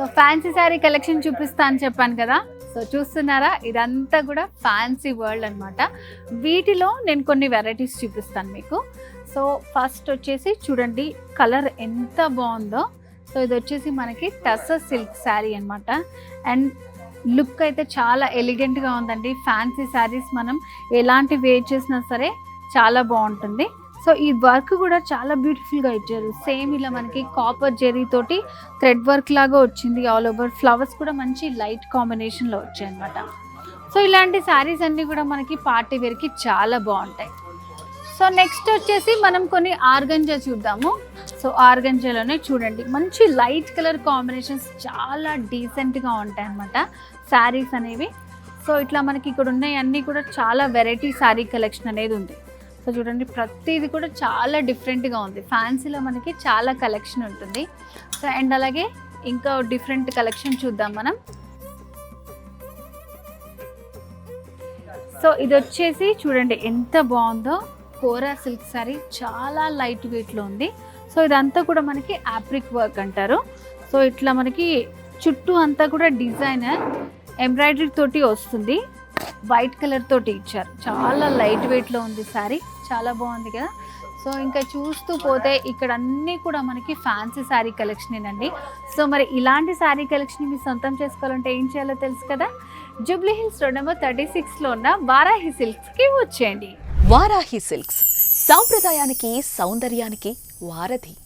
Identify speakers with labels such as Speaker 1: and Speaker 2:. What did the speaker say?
Speaker 1: So fancy sari collection చూపిస్తా అని చెప్పాను కదా. సో చూస్తున్నారా, ఇదంతా కూడా ఫ్యాన్సీ వరల్డ్ అనమాట. వీటిలో నేను కొన్ని వెరైటీస్ చూపిస్తాను మీకు. సో ఫస్ట్ వచ్చేసి చూడండి, కలర్ ఎంత బాగుందో. సో ఇది వచ్చేసి మనకి టస్సర్ సిల్క్ శారీ అనమాట. అండ్ లుక్ అయితే చాలా ఎలిగెంట్గా ఉందండి. ఫ్యాన్సీ శారీస్ మనం ఎలాంటి వేర్ చేసినా సరే చాలా బాగుంటుంది. సో ఈ వర్క్ కూడా చాలా బ్యూటిఫుల్గా ఇచ్చారు. సేమ్ ఇలా మనకి కాపర్ జెరీ తోటి థ్రెడ్ వర్క్ లాగా వచ్చింది. ఆల్ ఓవర్ ఫ్లవర్స్ కూడా మంచి లైట్ కాంబినేషన్లో వచ్చాయి అనమాట. సో ఇలాంటి శారీస్ అన్నీ కూడా మనకి పార్టీ వేర్కి చాలా బాగుంటాయి. సో నెక్స్ట్ వచ్చేసి మనం కొన్ని ఆర్గంజా చూద్దాము. సో ఆర్గంజాలోనే చూడండి, మంచి లైట్ కలర్ కాంబినేషన్స్ చాలా డీసెంట్గా ఉంటాయి అన్నమాట శారీస్ అనేవి. సో ఇట్లా మనకి ఇక్కడ ఉన్నాయి అన్నీ కూడా చాలా వెరైటీ శారీ కలెక్షన్ అనేది ఉంది. సో చూడండి, ప్రతిది కూడా చాలా డిఫరెంట్గా ఉంది. ఫ్యాన్సీలో మనకి చాలా కలెక్షన్ ఉంటుంది. సో అండ్ అలాగే ఇంకా డిఫరెంట్ కలెక్షన్ చూద్దాం మనం. సో ఇది వచ్చేసి చూడండి ఎంత బాగుందో, కోరా సిల్క్ శారీ చాలా లైట్ వెయిట్లో ఉంది. సో ఇదంతా కూడా మనకి యాప్రిక్ వర్క్ అంటారు. సో ఇట్లా మనకి చుట్టూ అంతా కూడా డిజైనర్ ఎంబ్రాయిడరీ తోటి వస్తుంది. వైట్ కలర్ తోటి ఇచ్చారు. చాలా లైట్ వెయిట్లో ఉంది శారీ, చాలా బాగుంది కదా. సో ఇంకా చూస్తూ పోతే ఇక్కడ అన్నీ కూడా మనకి ఫ్యాన్సీ శారీ కలెక్షన్ అండి. సో మరి ఇలాంటి శారీ కలెక్షన్ మీ సొంతం చేసుకోవాలంటే ఏం చేయాలో తెలుసు కదా. జూబ్లీ హిల్స్ రోడ్ నెంబర్ 36లో ఉన్న వారాహి సిల్క్స్కి వచ్చేయండి.
Speaker 2: వారాహి సిల్క్స్ సాంప్రదాయానికి సౌందర్యానికి వారధి.